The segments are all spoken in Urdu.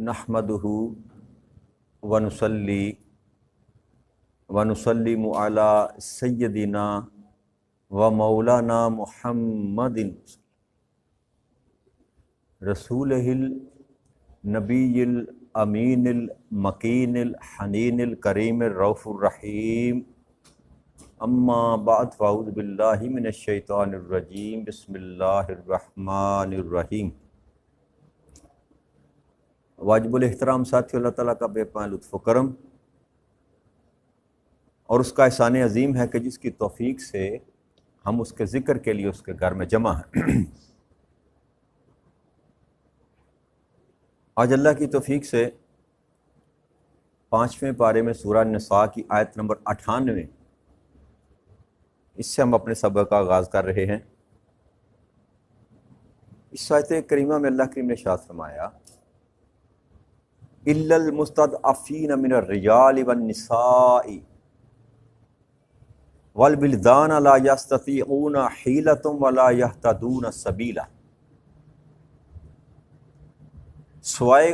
نحمدہ ونصلی ونسلم علی سیدنا و مولانا محمد رسولہ النبی الامین المکین الحنین الکریم الرؤوف الرحیم اما بعد فاعوذ باللہ من الشیطان الرجیم بسم اللہ الرحمن الرحیم۔ واجب الاحترام ساتھی، اللہ تعالیٰ کا بے پناہ لطف و کرم اور اس کا احسان عظیم ہے کہ جس کی توفیق سے ہم اس کے ذکر کے لیے اس کے گھر میں جمع ہیں۔ آج اللہ کی توفیق سے 5ویں پارے میں سورہ نساء کی آیت نمبر 98، اس سے ہم اپنے سبق کا آغاز کر رہے ہیں۔ اس آیت کریمہ میں اللہ کریم نے ارشاد فرمایا الا المستضعفین من الرجال والنساء والبلدان لا یستطیعون حیلۃ ولا یہتدون سبیلا، سوائے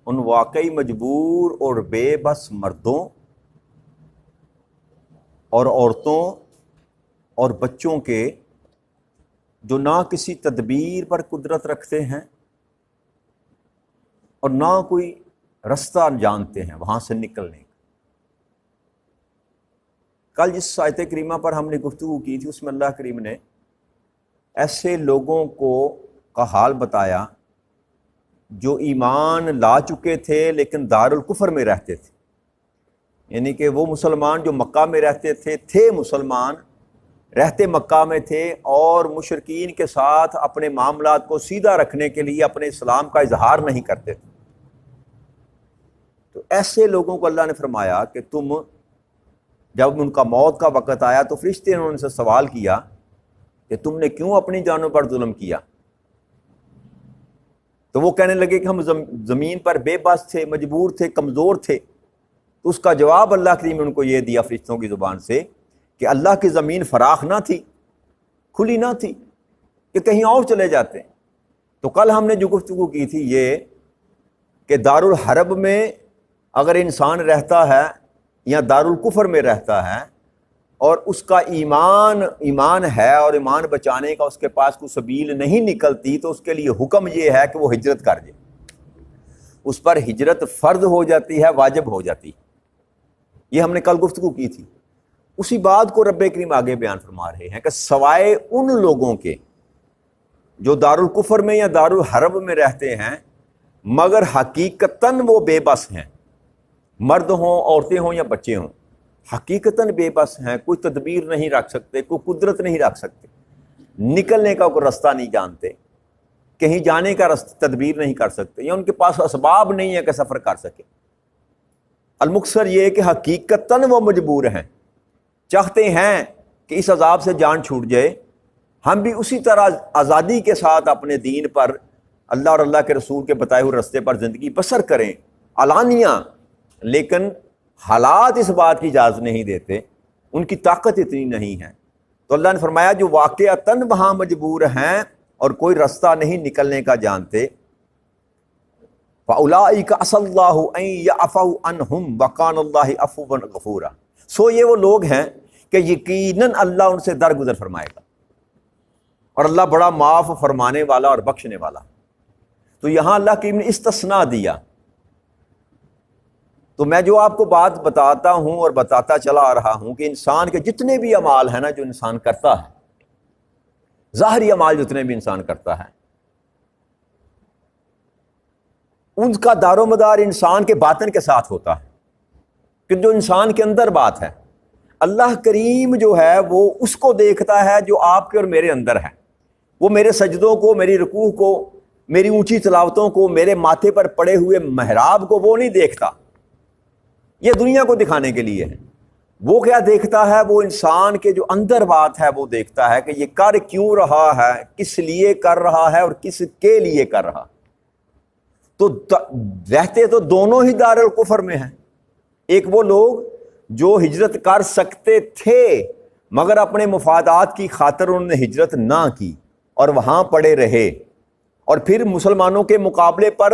ان واقعی مجبور اور بے بس مردوں اور عورتوں اور بچوں کے جو نہ کسی تدبیر پر قدرت رکھتے ہیں اور نہ کوئی رستہ جانتے ہیں وہاں سے نکلنے کا۔ کل جس آیت کریمہ پر ہم نے گفتگو کی تھی اس میں اللہ کریم نے ایسے لوگوں کا حال بتایا جو ایمان لا چکے تھے لیکن دارالکفر میں رہتے تھے، یعنی کہ وہ مسلمان جو مکہ میں رہتے تھے مسلمان رہتے مکہ میں تھے اور مشرکین کے ساتھ اپنے معاملات کو سیدھا رکھنے کے لیے اپنے اسلام کا اظہار نہیں کرتے تھے۔ تو ایسے لوگوں کو اللہ نے فرمایا کہ تم جب ان کا موت کا وقت آیا تو فرشتے نے ان سے سوال کیا کہ تم نے کیوں اپنی جانوں پر ظلم کیا؟ تو وہ کہنے لگے کہ ہم زمین پر بے بس تھے، مجبور تھے، کمزور تھے۔ تو اس کا جواب اللہ کریم نے ان کو یہ دیا فرشتوں کی زبان سے کہ اللہ کی زمین فراخ نہ تھی، کھلی نہ تھی کہ کہیں اور چلے جاتے۔ تو کل ہم نے جو گفتگو کی تھی یہ کہ دارالحرب میں اگر انسان رہتا ہے یا دارالکفر میں رہتا ہے اور اس کا ایمان ہے اور ایمان بچانے کا اس کے پاس کوئی سبیل نہیں نکلتی تو اس کے لیے حکم یہ ہے کہ وہ ہجرت کر جائے، اس پر ہجرت فرض ہو جاتی ہے، واجب ہو جاتی ہے۔ یہ ہم نے کل گفتگو کی تھی۔ اسی بات کو رب کریم آگے بیان فرما رہے ہیں کہ سوائے ان لوگوں کے جو دارالکفر میں یا دارالحرب میں رہتے ہیں مگر حقیقتاً وہ بے بس ہیں، مرد ہوں، عورتیں ہوں یا بچے ہوں، حقیقتاً بے بس ہیں، کوئی تدبیر نہیں رکھ سکتے، کوئی قدرت نہیں رکھ سکتے، نکلنے کا کوئی رستہ نہیں جانتے، کہیں جانے کا تدبیر نہیں کر سکتے، یا ان کے پاس اسباب نہیں ہے کہ سفر کر سکے۔ المکثر یہ ہے کہ حقیقتاً وہ مجبور ہیں، چاہتے ہیں کہ اس عذاب سے جان چھوٹ جائے، ہم بھی اسی طرح آزادی کے ساتھ اپنے دین پر اللہ اور اللہ کے رسول کے بتائے ہوئے رستے پر زندگی بسر کریں علانیہ، لیکن حالات اس بات کی اجازت نہیں دیتے، ان کی طاقت اتنی نہیں ہے۔ تو اللہ نے فرمایا جو واقعتاً وہاں مجبور ہیں اور کوئی رستہ نہیں نکلنے کا جانتے، فَأُولَٰئِكَ عَسَى اللَّهُ أَن يَعْفَوْا عَنْهُمْ وَكَانَ اللَّهُ عَفُوًّا غَفُورًا۔ سو یہ وہ لوگ ہیں کہ یقیناً اللہ ان سے درگزر فرمائے گا اور اللہ بڑا معاف فرمانے والا اور بخشنے والا۔ تو یہاں اللہ کریم نے استثناء دیا۔ تو میں جو آپ کو بات بتاتا ہوں اور بتاتا چلا آ رہا ہوں کہ انسان کے جتنے بھی اعمال ہیں نا جو انسان کرتا ہے، ظاہری اعمال جتنے بھی انسان کرتا ہے، ان کا دار و مدار انسان کے باطن کے ساتھ ہوتا ہے، کہ جو انسان کے اندر بات ہے اللہ کریم جو ہے وہ اس کو دیکھتا ہے جو آپ کے اور میرے اندر ہے۔ وہ میرے سجدوں کو، میری رکوع کو، میری اونچی تلاوتوں کو، میرے ماتھے پر پڑے ہوئے محراب کو وہ نہیں دیکھتا، یہ دنیا کو دکھانے کے لیے ہے۔ وہ کیا دیکھتا ہے؟ وہ انسان کے جو اندر بات ہے وہ دیکھتا ہے کہ یہ کر کیوں رہا ہے، کس لیے کر رہا ہے اور کس کے لیے کر رہا۔ تو رہتے تو دونوں ہی دار الکفر میں ہیں۔ ایک وہ لوگ جو ہجرت کر سکتے تھے مگر اپنے مفادات کی خاطر انہوں نے ہجرت نہ کی اور وہاں پڑے رہے، اور پھر مسلمانوں کے مقابلے پر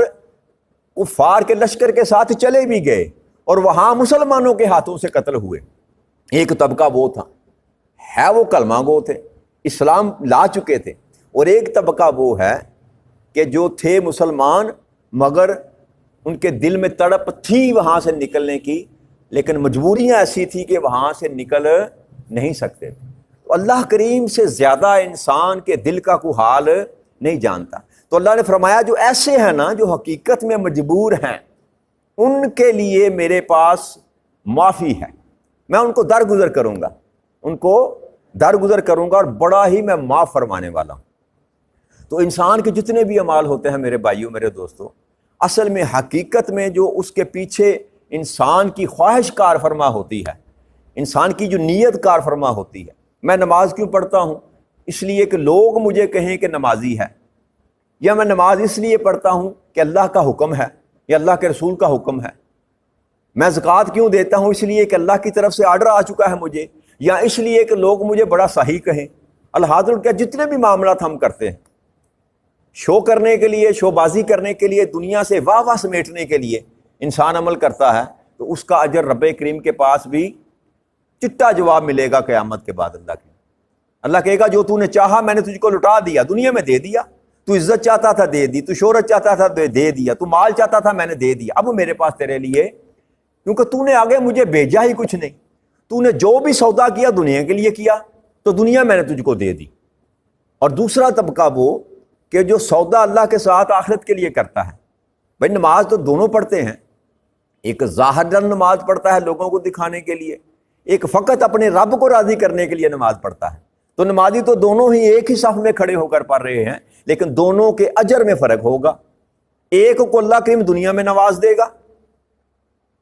کفار کے لشکر کے ساتھ چلے بھی گئے اور وہاں مسلمانوں کے ہاتھوں سے قتل ہوئے۔ ایک طبقہ وہ تھا، ہے وہ کلمہ گو تھے، اسلام لا چکے تھے، اور ایک طبقہ وہ ہے کہ جو تھے مسلمان مگر ان کے دل میں تڑپ تھی وہاں سے نکلنے کی، لیکن مجبوریاں ایسی تھی کہ وہاں سے نکل نہیں سکتے تھے۔ تو اللہ کریم سے زیادہ انسان کے دل کا کوئی حال نہیں جانتا۔ تو اللہ نے فرمایا جو ایسے ہیں نا، جو حقیقت میں مجبور ہیں، ان کے لیے میرے پاس معافی ہے، میں ان کو درگزر کروں گا، ان کو درگزر کروں گا، اور بڑا ہی میں معاف فرمانے والا ہوں۔ تو انسان کے جتنے بھی اعمال ہوتے ہیں میرے بھائیوں، میرے دوستوں، اصل میں حقیقت میں جو اس کے پیچھے انسان کی خواہش کار فرما ہوتی ہے، انسان کی جو نیت کار فرما ہوتی ہے۔ میں نماز کیوں پڑھتا ہوں؟ اس لیے کہ لوگ مجھے کہیں کہ نمازی ہے، یا میں نماز اس لیے پڑھتا ہوں کہ اللہ کا حکم ہے یا اللہ کے رسول کا حکم ہے۔ میں زکوٰۃ کیوں دیتا ہوں؟ اس لیے کہ اللہ کی طرف سے آرڈر آ چکا ہے مجھے، یا اس لیے کہ لوگ مجھے بڑا صحیح کہیں۔ الحاضر کیا جتنے بھی معاملات ہم کرتے ہیں، شو کرنے کے لیے، شو بازی کرنے کے لیے، دنیا سے واہ واہ سمیٹنے کے لیے انسان عمل کرتا ہے، تو اس کا اجر رب کریم کے پاس بھی چٹا جواب ملے گا قیامت کے بعد۔ اللہ کہے گا جو تو نے چاہا میں نے تجھ کو لٹا دیا، دنیا میں دے دیا۔ تو عزت چاہتا تھا دے دی، تو شہرت چاہتا تھا دے دیا، تو مال چاہتا تھا میں نے دے دیا، اب میرے پاس تیرے لیے، کیونکہ تو نے آگے مجھے بھیجا ہی کچھ نہیں، تو نے جو بھی سودا کیا دنیا کے لیے کیا، تو دنیا میں نے تجھ کو دے دی۔ اور دوسرا طبقہ وہ کہ جو سودا اللہ کے ساتھ آخرت کے لیے کرتا ہے۔ بھائی نماز تو دونوں پڑھتے ہیں، ایک ظاہراً نماز پڑھتا ہے لوگوں کو دکھانے کے لیے، ایک فقط اپنے رب کو راضی کرنے کے لیے نماز پڑھتا ہے۔ تو نمازی تو دونوں ہی ایک ہی صف میں کھڑے ہو کر پڑھ رہے ہیں، لیکن دونوں کے اجر میں فرق ہوگا۔ ایک کو اللہ کریم دنیا میں نواز دے گا،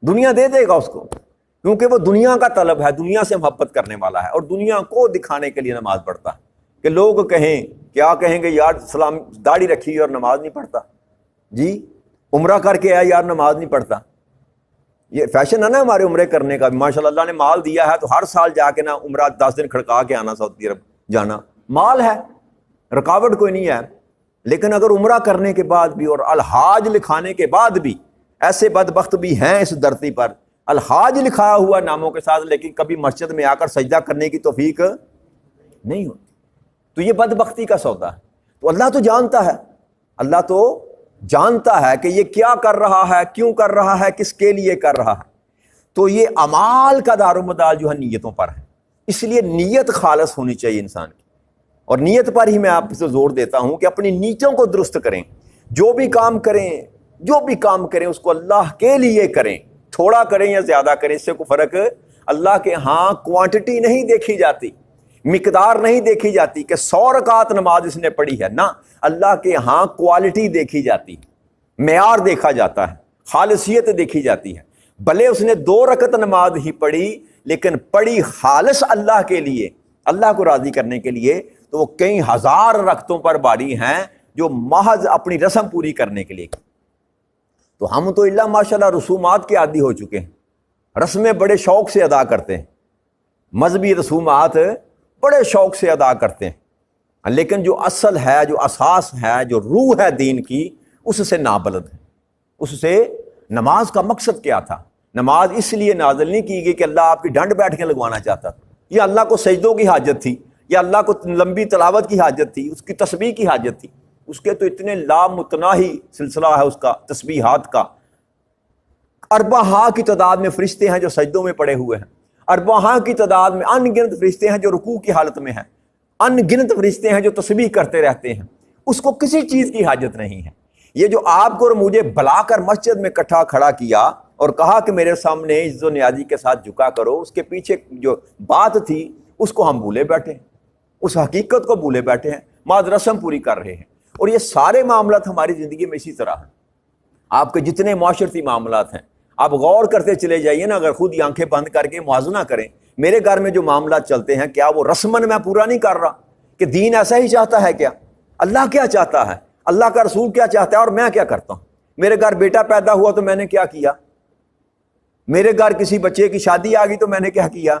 دنیا دے دے گا اس کو، کیونکہ وہ دنیا کا طلب ہے، دنیا سے محبت کرنے والا ہے، اور دنیا کو دکھانے کے لیے نماز پڑھتا ہے کہ لوگ کہیں، کیا کہیں گے، یار سلام داڑھی رکھی اور نماز نہیں پڑھتا، جی عمرہ کر کے آیا یار نماز نہیں پڑھتا۔ یہ فیشن ہے نا ہمارے عمرے کرنے کا، ماشاء اللہ نے مال دیا ہے تو ہر سال جا کے نا عمرہ 10 دن کھڑکا کے آنا، سعودی عرب جانا، مال ہے، رکاوٹ کوئی نہیں ہے۔ لیکن اگر عمرہ کرنے کے بعد بھی اور الحاج لکھانے کے بعد بھی، ایسے بدبخت بھی ہیں اس دھرتی پر، الحاج لکھایا ہوا ناموں کے ساتھ، لیکن کبھی مسجد میں آ کر سجدہ کرنے کی توفیق نہیں ہوتی، تو یہ بدبختی کا سودا ہے۔ تو اللہ تو جانتا ہے، اللہ تو جانتا ہے کہ یہ کیا کر رہا ہے، کیوں کر رہا ہے، کس کے لیے کر رہا ہے۔ تو یہ اعمال کا دار و مدار جو ہے نیتوں پر ہے، اس لیے نیت خالص ہونی چاہیے انسان کی، اور نیت پر ہی میں آپ سے زور دیتا ہوں کہ اپنی نیتوں کو درست کریں، جو بھی کام کریں اس کو اللہ کے لیے کریں، تھوڑا کریں یا زیادہ کریں، اس سے کوئی فرق اللہ کے ہاں کوانٹٹی نہیں دیکھی جاتی، مقدار نہیں دیکھی جاتی کہ 100 رکعت نماز اس نے پڑھی ہے، نہ، اللہ کے ہاں کوالٹی دیکھی جاتی، معیار دیکھا جاتا ہے، خالصیت دیکھی جاتی ہے۔ بھلے اس نے 2 رکعت نماز ہی پڑھی، لیکن پڑھی خالص اللہ کے لیے، اللہ کو راضی کرنے کے لیے، تو وہ کئی ہزار رکعتوں پر باری ہیں جو محض اپنی رسم پوری کرنے کے لیے۔ تو ہم تو اللہ ماشاءاللہ رسومات کے عادی ہو چکے ہیں، رسمیں بڑے شوق سے ادا کرتے ہیں، مذہبی رسومات بڑے شوق سے ادا کرتے ہیں، لیکن جو اصل ہے، جو اساس ہے، جو روح ہے دین کی، اس سے نابلد ہے۔ اس سے نماز کا مقصد کیا تھا؟ نماز اس لیے نازل نہیں کی گئی کہ اللہ آپ کی ڈنڈ بیٹھ کے لگوانا چاہتا تھا، یا اللہ کو سجدوں کی حاجت تھی، یا اللہ کو لمبی تلاوت کی حاجت تھی، اس کی تسبیح کی حاجت تھی۔ اس کے تو اتنے لامتناہی سلسلہ ہے اس کا، تسبیحات کا، اربع ہاں کی تعداد میں فرشتے ہیں جو سجدوں میں پڑے ہوئے ہیں، اربع ہاں کی تعداد میں ان گنت فرشتے ہیں جو رکوع کی حالت میں ہیں، ان گنت فرشتے ہیں جو تسبیح کرتے رہتے ہیں، اس کو کسی چیز کی حاجت نہیں ہے۔ یہ جو آپ کو اور مجھے بلا کر مسجد میں اکٹھا کھڑا کیا اور کہا کہ میرے سامنے عز و نیازی کے ساتھ جھکا کرو، اس کے پیچھے جو بات تھی اس کو ہم بھولے بیٹھے ہیں، اس حقیقت کو بھولے بیٹھے ہیں، ماذ رسم پوری کر رہے ہیں۔ اور یہ سارے معاملات ہماری زندگی میں اسی طرح ہیں، آپ کے جتنے معاشرتی معاملات ہیں، آپ غور کرتے چلے جائیے نا، اگر خود ہی آنکھیں بند کر کے موازنہ کریں، میرے گھر میں جو معاملات چلتے ہیں، کیا وہ رسمن میں پورا نہیں کر رہا؟ کہ دین ایسا ہی چاہتا ہے کیا؟ اللہ کیا چاہتا ہے؟ اللہ کا رسول کیا چاہتا ہے؟ اور میں کیا کرتا ہوں؟ میرے گھر بیٹا پیدا ہوا تو میں نے کیا کیا؟ میرے گھر کسی بچے کی شادی آ گئی تو میں نے کیا کیا؟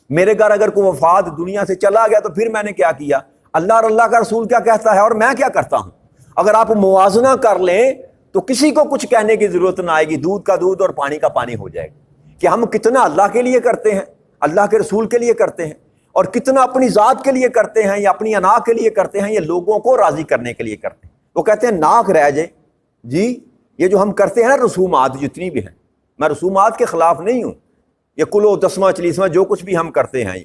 میرے گھر اگر کوئی وفات دنیا سے چلا گیا تو پھر میں نے کیا کیا؟ اللہ اور اللہ کا رسول کیا کہتا ہے اور میں کیا کرتا ہوں؟ اگر آپ موازنہ کر لیں تو کسی کو کچھ کہنے کی ضرورت نہ آئے گی، دودھ کا دودھ اور پانی کا پانی ہو جائے گا کہ ہم کتنا اللہ کے لیے کرتے ہیں، اللہ کے رسول کے لیے کرتے ہیں، اور کتنا اپنی ذات کے لیے کرتے ہیں یا اپنی انا کے لیے کرتے ہیں یا لوگوں کو راضی کرنے کے لیے کرتے ہیں۔ وہ کہتے ہیں ناک رہ جائے جی، یہ جو ہم کرتے ہیں نا رسومات جتنی بھی ہیں، میں رسومات کے خلاف نہیں ہوں، یہ کلو دسواں چلیسواں جو کچھ بھی ہم کرتے ہیں،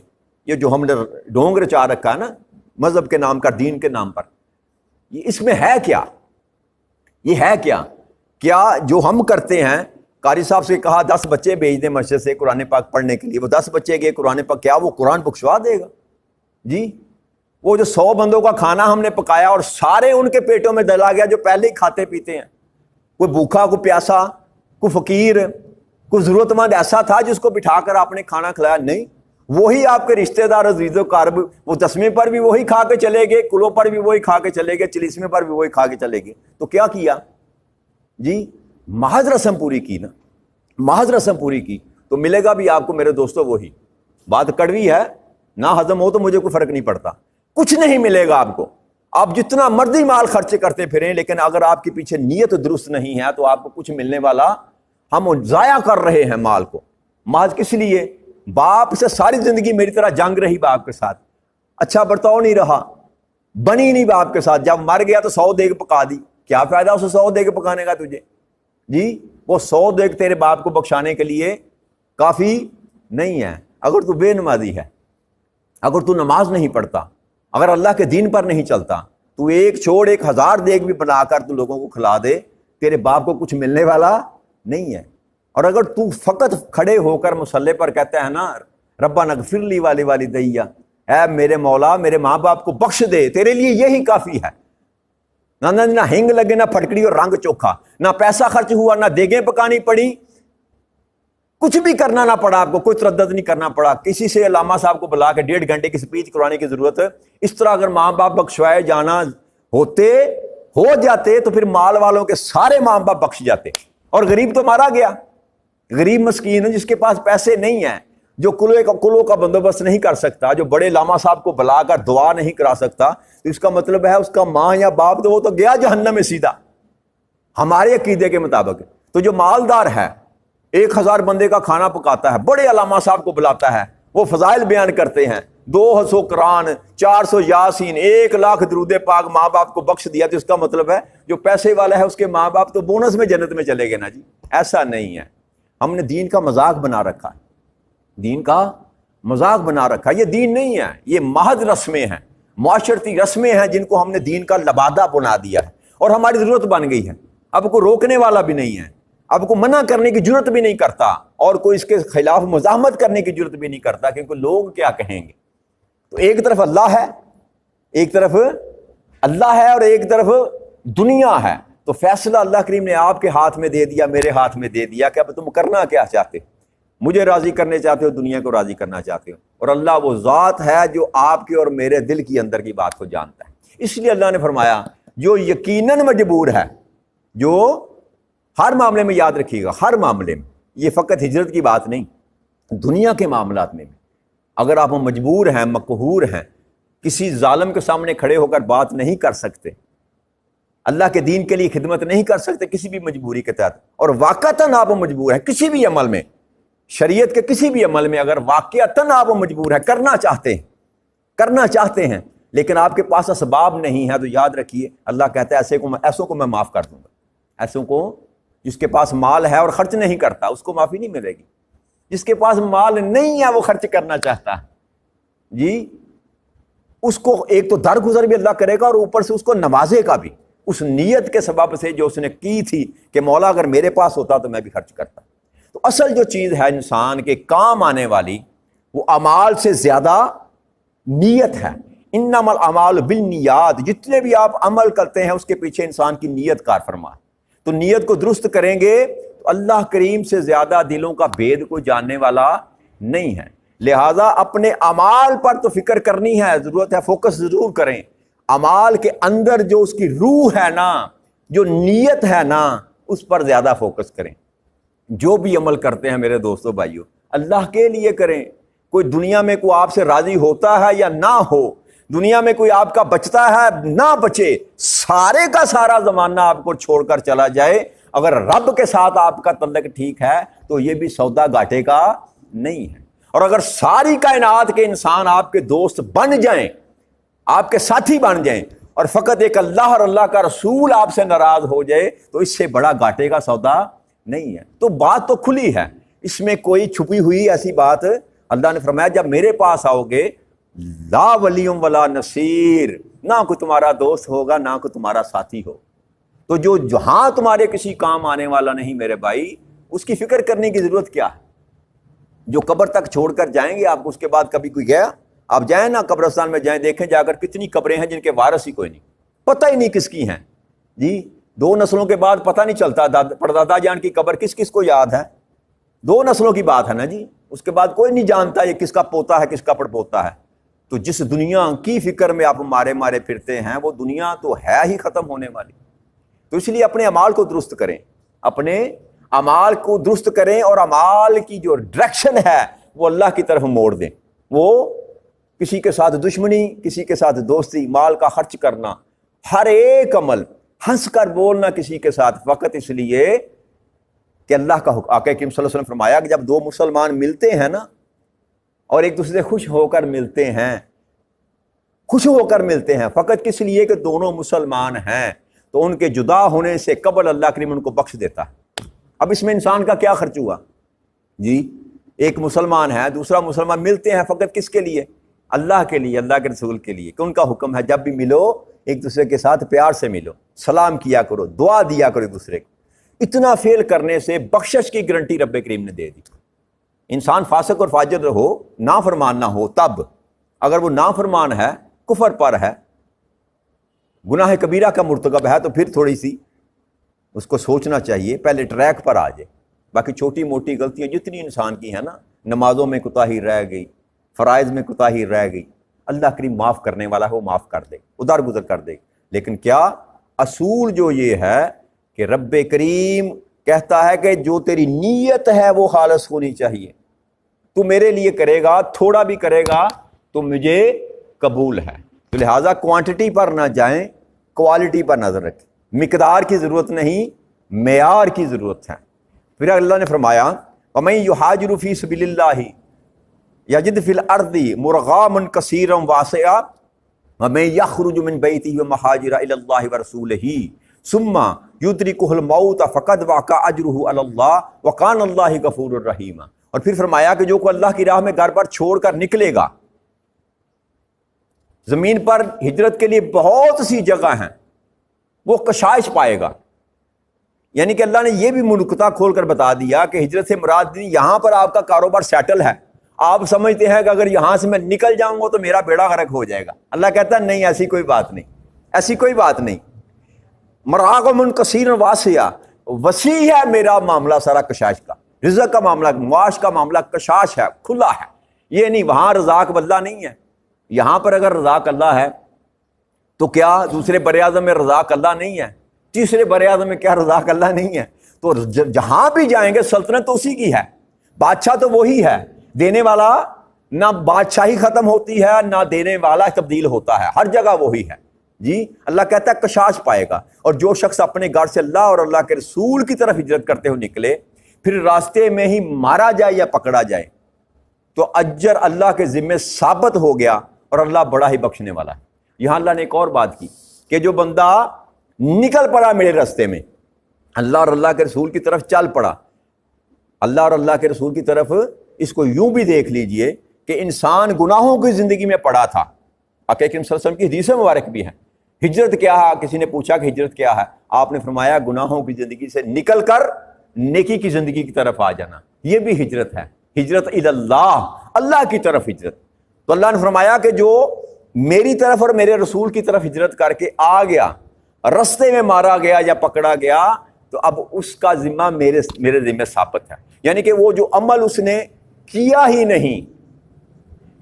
یہ جو ہم نے ڈھونگ رچا رکھا ہے نا مذہب کے نام کا، دین کے نام پر، یہ اس میں ہے کیا؟ یہ ہے کیا جو ہم کرتے ہیں؟ قاری صاحب سے کہا 10 بچے بھیج دیں مسجد سے قرآن پاک پڑھنے کے لیے، وہ 10 بچے گئے قرآن پاک، کیا وہ قرآن بخشوا دے گا؟ جی وہ جو 100 بندوں کا کھانا ہم نے پکایا اور سارے ان کے پیٹوں میں ڈلا گیا جو پہلے ہی کھاتے پیتے ہیں، کوئی بھوکا، کوئی پیاسا، کوئی فقیر، کوئی ضرورت مند ایسا تھا جس کو بٹھا کر آپ نے کھانا کھلایا؟ نہیں، وہی آپ کے رشتہ دار عزیز و قارب، وہ 10ویں پر بھی وہی کھا کے چلے گئے، کلو پر بھی وہی کھا کے چلے گئے، 40ویں پر بھی وہی کھا کے چلے گئے۔ تو کیا کیا جی؟ محض رسم پوری کی نا، محض رسم پوری کی، تو ملے گا بھی آپ کو میرے دوستو وہی۔ بات کڑوی ہے، نہ ہضم ہو تو مجھے کوئی فرق نہیں پڑتا، کچھ نہیں ملے گا آپ کو، آپ جتنا مرضی مال خرچ کرتے پھریں، لیکن اگر آپ کے پیچھے نیت درست نہیں ہے تو آپ کو کچھ ملنے والا، ہم ضائع کر رہے ہیں مال کو محض کس لیے؟ باپ سے ساری زندگی میری طرح جنگ رہی باپ کے ساتھ، اچھا برتاؤ نہیں رہا، بنی نہیں باپ کے ساتھ، جب مر گیا تو 100 دیگ پکا دی، کیا فائدہ اسے 100 دیگ پکانے کا تجھے جی؟ وہ 100 دیگ تیرے باپ کو بخشانے کے لیے کافی نہیں ہے۔ اگر تو بے نمازی ہے، اگر تو نماز نہیں پڑھتا، اگر اللہ کے دین پر نہیں چلتا، تو ایک چھوڑ 1000 دیگ بھی بنا کر تو لوگوں کو کھلا دے، تیرے باپ کو کچھ ملنے والا نہیں ہے۔ اور اگر تو فقط کھڑے ہو کر مصلی پر کہتا ہے نا ربنا اغفر لی والی والدیّ، اے میرے مولا میرے ماں باپ کو بخش دے، تیرے لیے یہی کافی ہے، نہ ہنگ لگے، نہ پھٹکڑی اور رنگ چوکھا، نہ پیسہ خرچ ہوا، نہ دیگیں پکانی پڑی، کچھ بھی کرنا نہ پڑا، آپ کو کوئی تردد نہیں کرنا پڑا، کسی سے علامہ صاحب کو بلا کے 1.5 گھنٹے کی سپیچ کروانے کی ضرورت ہے۔ اس طرح اگر ماں باپ بخشوائے جانا ہو جاتے تو پھر مال والوں کے سارے ماں باپ بخش جاتے، اور غریب تو مارا گیا، غریب مسکین ہے جس کے پاس پیسے نہیں ہیں، جو کلو کا بندوبست نہیں کر سکتا، جو بڑے علامہ صاحب کو بلا کر دعا نہیں کرا سکتا، تو اس کا مطلب ہے اس کا ماں یا باپ تو وہ تو گیا جہنم میں سیدھا ہمارے عقیدے کے مطابق۔ تو جو مالدار ہے 1000 بندے کا کھانا پکاتا ہے، بڑے علامہ صاحب کو بلاتا ہے، وہ فضائل بیان کرتے ہیں، 200 قرآن، 400 یاسین، 1,00,000 درود پاک ماں باپ کو بخش دیا، تو اس کا مطلب ہے جو پیسے والا ہے اس کے ماں باپ تو بونس میں جنت میں چلے گئے نا جی۔ ایسا نہیں ہے، ہم نے دین کا مذاق بنا رکھا ہے، دین کا مذاق بنا رکھا ہے، یہ دین نہیں ہے، یہ محض رسمیں ہیں، معاشرتی رسمیں ہیں جن کو ہم نے دین کا لبادہ بنا دیا ہے، اور ہماری ضرورت بن گئی ہے۔ اب کوئی روکنے والا بھی نہیں ہے، اب کو منع کرنے کی ضرورت بھی نہیں کرتا، اور کوئی اس کے خلاف مزاحمت کرنے کی ضرورت بھی نہیں کرتا، کیونکہ لوگ کیا کہیں گے۔ تو ایک طرف اللہ ہے، ایک طرف اللہ ہے، اور ایک طرف دنیا ہے، تو فیصلہ اللہ کریم نے آپ کے ہاتھ میں دے دیا، میرے ہاتھ میں دے دیا کہ اب تم کرنا کیا چاہتے ہو، مجھے راضی کرنے چاہتے ہو، دنیا کو راضی کرنا چاہتے ہو۔ اور اللہ وہ ذات ہے جو آپ کے اور میرے دل کی اندر کی بات کو جانتا ہے، اس لیے اللہ نے فرمایا جو یقیناً مجبور ہے، جو ہر معاملے میں، یاد رکھیے گا ہر معاملے میں، یہ فقط ہجرت کی بات نہیں، دنیا کے معاملات میں بھی اگر آپ مجبور ہیں، مقہور ہیں، کسی ظالم کے سامنے کھڑے ہو کر بات نہیں کر سکتے، اللہ کے دین کے لیے خدمت نہیں کر سکتے کسی بھی مجبوری کے تحت، اور واقعتاً آپ مجبور ہیں کسی بھی عمل میں، شریعت کے کسی بھی عمل میں اگر واقعتاً آپ مجبور ہیں، کرنا چاہتے ہیں لیکن آپ کے پاس اسباب نہیں ہے، تو یاد رکھیے اللہ کہتا ہے ایسوں کو میں معاف کر دوں گا، ایسوں کو، جس کے پاس مال ہے اور خرچ نہیں کرتا اس کو معافی نہیں ملے گی، جس کے پاس مال نہیں ہے وہ خرچ کرنا چاہتا ہے جی، اس کو ایک تو درگزر بھی اللہ کرے گا اور اوپر سے اس کو نوازے گا بھی، اس نیت کے سبب سے جو اس نے کی تھی کہ مولا اگر میرے پاس ہوتا تو میں بھی خرچ کرتا۔ تو اصل جو چیز ہے انسان کے کام آنے والی، وہ اعمال سے زیادہ نیت ہے، انما الاعمال بالنیات، جتنے بھی آپ عمل کرتے ہیں اس کے پیچھے انسان کی نیت کار فرما ہے، تو نیت کو درست کریں گے تو اللہ کریم سے زیادہ دلوں کا بھید کوئی جاننے والا نہیں ہے، لہذا اپنے اعمال پر تو فکر کرنی ہے، ضرورت ہے فوکس ضرور کریں، اعمال کے اندر جو اس کی روح ہے نا، جو نیت ہے نا، اس پر زیادہ فوکس کریں۔ جو بھی عمل کرتے ہیں میرے دوستو بھائیو، اللہ کے لیے کریں، کوئی دنیا میں کوئی آپ سے راضی ہوتا ہے یا نہ ہو، دنیا میں کوئی آپ کا بچتا ہے نہ بچے، سارے کا سارا زمانہ آپ کو چھوڑ کر چلا جائے، اگر رب کے ساتھ آپ کا تعلق ٹھیک ہے تو یہ بھی سودا گھاٹے کا نہیں ہے۔ اور اگر ساری کائنات کے انسان آپ کے دوست بن جائیں، آپ کے ساتھی بن جائیں، اور فقط ایک اللہ اور اللہ کا رسول آپ سے ناراض ہو جائے، تو اس سے بڑا گھاٹے کا سودا نہیں ہے۔ تو بات تو کھلی ہے، اس میں کوئی چھپی ہوئی ایسی بات، اللہ نے فرمایا جب میرے پاس آؤ گے لا ولی ولا نصیر، نہ کوئی تمہارا دوست ہوگا نہ کوئی تمہارا ساتھی ہو۔ تو جو جہاں تمہارے کسی کام آنے والا نہیں میرے بھائی، اس کی فکر کرنے کی ضرورت کیا ہے؟ جو قبر تک چھوڑ کر جائیں گے آپ، اس کے بعد کبھی کوئی گیا؟ آپ جائیں نا قبرستان میں جائیں، دیکھیں جا کر کتنی قبریں ہیں جن کے وارث ہی کوئی نہیں، پتہ ہی نہیں کس کی ہیں جی۔ 2 نسلوں کے بعد پتہ نہیں چلتا پردادا جان کی قبر کس کس کو یاد ہے، 2 نسلوں کی بات ہے نا جی، اس کے بعد کوئی نہیں جانتا یہ کس کا پوتا ہے کس کا پڑپوتا ہے۔ تو جس دنیا کی فکر میں آپ مارے پھرتے ہیں، وہ دنیا تو ہے ہی ختم ہونے والی۔ تو اس لیے اپنے اعمال کو درست کریں، اپنے اعمال کو درست کریں، اور اعمال کی جو ڈائریکشن ہے وہ اللہ کی طرف موڑ دیں۔ وہ کسی کے ساتھ دشمنی، کسی کے ساتھ دوستی، مال کا خرچ کرنا، ہر ایک عمل ہنس کر بولنا کسی کے ساتھ، فقط اس لیے کہ اللہ کا حکم۔ آقا کریم صلی اللہ علیہ وسلم فرمایا کہ جب 2 مسلمان ملتے ہیں نا، اور ایک دوسرے سے خوش ہو کر ملتے ہیں، فقط کس لیے کہ دونوں مسلمان ہیں، تو ان کے جدا ہونے سے قبل اللہ کریم ان کو بخش دیتا ہے۔ اب اس میں انسان کا کیا خرچ ہوا جی؟ ایک مسلمان ہے، دوسرا مسلمان، ملتے ہیں فقط کس کے لیے؟ اللہ کے لیے، اللہ کے رسول کے لیے، کہ ان کا حکم ہے جب بھی ملو ایک دوسرے کے ساتھ پیار سے ملو، سلام کیا کرو، دعا دیا کرو ایک دوسرے کو۔ اتنا فیل کرنے سے بخشش کی گارنٹی رب کریم نے دے دی۔ انسان فاسق اور فاجر ہو، نافرمان نہ ہو، تب اگر وہ نافرمان ہے، کفر پر ہے، گناہ کبیرہ کا مرتکب ہے، تو پھر تھوڑی سی اس کو سوچنا چاہیے، پہلے ٹریک پر آ جائے۔ باقی چھوٹی موٹی غلطیاں جتنی انسان کی ہیں نا، نمازوں میں کوتاہی رہ گئی، فرائض میں کوتاہی رہ گئی، اللہ کریم معاف کرنے والا ہے، وہ معاف کر دے، ادھر گزر کر دے۔ لیکن کیا اصول جو یہ ہے کہ رب کریم کہتا ہے کہ جو تیری نیت ہے وہ خالص ہونی چاہیے، تو میرے لیے کرے گا، تھوڑا بھی کرے گا تو مجھے قبول ہے۔ تو لہٰذا کوانٹٹی پر نہ جائیں، کوالٹی پر نظر رکھیں، مقدار کی ضرورت نہیں، معیار کی ضرورت ہے۔ پھر اللہ نے فرمایا وَمَن يُهَاجِرُ فِي سَبِيلِ اللَّهِ يَجِدْ فِي الْأَرْضِ مُرَغَامًا كَثِيرًا وَاسِعًا وَمَن يَخْرُجُ مِن بَيْتِهِ وَمَهَاجِرَ إِلَى اللَّهِ وَرَسُولِهِ ثُمَّ يُدْرِكُهُ الْمَوْتَ فَقَدْ وَقَعَ أَجْرُهُ عَلَى اللَّهِ وَكَانَ اللَّهُ غَفُورًا رَحِيمًا۔ اور پھر فرمایا کہ جو کوئی اللہ کی راہ میں گھر پر چھوڑ کر نکلے گا، زمین پر ہجرت کے لیے بہت سی جگہ ہیں، وہ کشائش پائے گا۔ یعنی کہ اللہ نے یہ بھی نکتہ کھول کر بتا دیا کہ ہجرت سے مراد یہاں پر آپ کا کاروبار سیٹل ہے، آپ سمجھتے ہیں کہ اگر یہاں سے میں نکل جاؤں گا تو میرا بیڑا غرق ہو جائے گا۔ اللہ کہتا ہے نہیں، ایسی کوئی بات نہیں، ایسی کوئی بات نہیں۔ مراغم کثیر واسعہ، وسیع ہے میرا معاملہ سارا کشاش کا، رزق کا معاملہ، معاش کا معاملہ کشاش ہے، کھلا ہے۔ یہ نہیں وہاں رزاق اللہ نہیں ہے، یہاں پر اگر رزاق اللہ ہے تو کیا دوسرے بر اعظم میں رزاق اللہ نہیں ہے؟ تیسرے بر اعظم میں کیا رزاق اللہ نہیں ہے؟ تو جہاں بھی جائیں گے سلطنت تو اسی کی ہے، بادشاہ تو وہی ہے، دینے والا نہ بادشاہی ختم ہوتی ہے نہ دینے والا تبدیل ہوتا ہے، ہر جگہ وہی ہے جی۔ اللہ کہتا ہے کشاش پائے گا۔ اور جو شخص اپنے گھر سے اللہ اور اللہ کے رسول کی طرف ہجرت کرتے ہوئے نکلے، پھر راستے میں ہی مارا جائے یا پکڑا جائے، تو اجر اللہ کے ذمے ثابت ہو گیا، اور اللہ بڑا ہی بخشنے والا ہے۔ یہاں اللہ نے ایک اور بات کی کہ جو بندہ نکل پڑا میرے راستے میں، اللہ اور اللہ کے رسول کی طرف چل پڑا، اللہ اور اللہ کے رسول کی طرف، اس کو یوں بھی دیکھ لیجئے کہ انسان گناہوں کی زندگی میں پڑا تھا۔ آقا کریم صلی اللہ علیہ وسلم کی حدیث مبارک بھی ہے۔ ہجرت کیا ہے؟ کسی نے پوچھا کہ ہجرت کیا ہے؟ آپ نے فرمایا گناہوں کی زندگی سے نکل کر نیکی کی زندگی کی طرف آ جانا، یہ بھی ہجرت ہے۔ ہجرت الی اللہ، اللہ کی طرف ہجرت۔ تو اللہ نے فرمایا کہ جو میری طرف اور میرے رسول کی طرف ہجرت کر کے آ گیا، رستے میں مارا گیا یا پکڑا گیا، تو اب اس کا ذمہ میرے ذمہ ثابت ہے۔ یعنی کہ وہ جو عمل اس نے کیا ہی نہیں،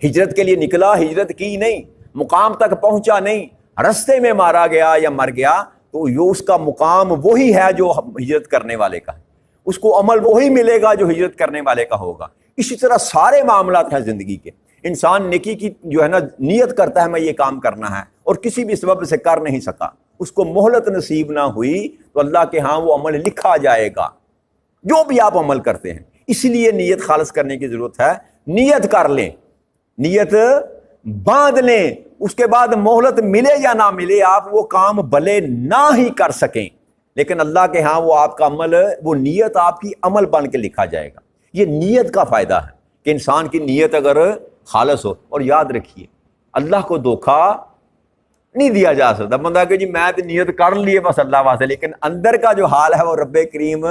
ہجرت کے لیے نکلا، ہجرت کی نہیں، مقام تک پہنچا نہیں، رستے میں مارا گیا یا مر گیا، تو یہ اس کا مقام وہی ہے جو ہجرت کرنے والے کا ہے، اس کو عمل وہی ملے گا جو ہجرت کرنے والے کا ہوگا۔ اسی طرح سارے معاملات ہیں زندگی کے، انسان نیکی کی جو ہے نا نیت کرتا ہے میں یہ کام کرنا ہے اور کسی بھی سبب سے کر نہیں سکا، اس کو مہلت نصیب نہ ہوئی تو اللہ کے ہاں وہ عمل لکھا جائے گا جو بھی آپ عمل کرتے ہیں۔ اس لیے نیت خالص کرنے کی ضرورت ہے، نیت کر لیں، نیت باندھ لیں، اس کے بعد مہلت ملے یا نہ ملے آپ وہ کام بھلے نہ ہی کر سکیں، لیکن اللہ کے ہاں وہ آپ کا عمل، وہ نیت آپ کی عمل بن کے لکھا جائے گا۔ یہ نیت کا فائدہ ہے کہ انسان کی نیت اگر خالص ہو۔ اور یاد رکھیے اللہ کو دھوکا نہیں دیا جا سکتا، بندہ کہ جی میں تو نیت کر لیے بس اللہ واسطے، لیکن اندر کا جو حال ہے وہ رب کریم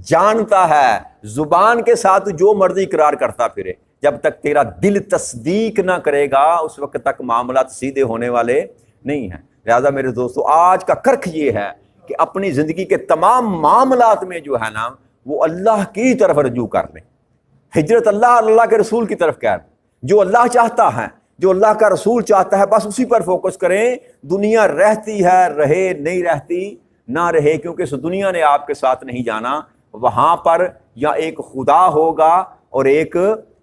جانتا ہے۔ زبان کے ساتھ جو مرضی اقرار کرتا پھرے، جب تک تیرا دل تصدیق نہ کرے گا اس وقت تک معاملات سیدھے ہونے والے نہیں ہیں۔ لہذا میرے دوستو آج کا کرک یہ ہے کہ اپنی زندگی کے تمام معاملات میں جو ہے نا وہ اللہ کی طرف رجوع کر لیں، ہجرت اللہ کے رسول کی طرف کر، جو اللہ چاہتا ہے، جو اللہ کا رسول چاہتا ہے بس اسی پر فوکس کریں۔ دنیا رہتی ہے رہے، نہیں رہتی نہ رہے، کیونکہ اس دنیا نے آپ کے ساتھ نہیں جانا، وہاں پر یا ایک خدا ہوگا اور ایک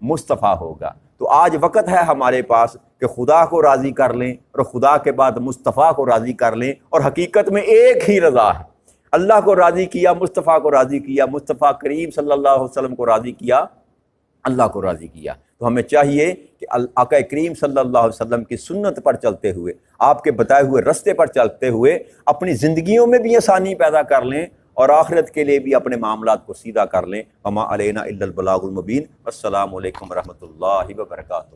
مصطفیٰ ہوگا۔ تو آج وقت ہے ہمارے پاس کہ خدا کو راضی کر لیں اور خدا کے بعد مصطفیٰ کو راضی کر لیں، اور حقیقت میں ایک ہی رضا ہے، اللہ کو راضی کیا، مصطفیٰ کو راضی کیا، مصطفیٰ کریم صلی اللہ علیہ وسلم کو راضی کیا، اللہ کو راضی کیا۔ تو ہمیں چاہیے کہ آقا کریم صلی اللہ علیہ وسلم کی سنت پر چلتے ہوئے، آپ کے بتائے ہوئے رستے پر چلتے ہوئے اپنی زندگیوں میں بھی آسانی پیدا کر لیں اور آخرت کے لیے بھی اپنے معاملات کو سیدھا کر لیں۔ وما علینا الا البلاغ المبین۔ السلام علیکم ورحمۃ اللہ وبرکاتہ۔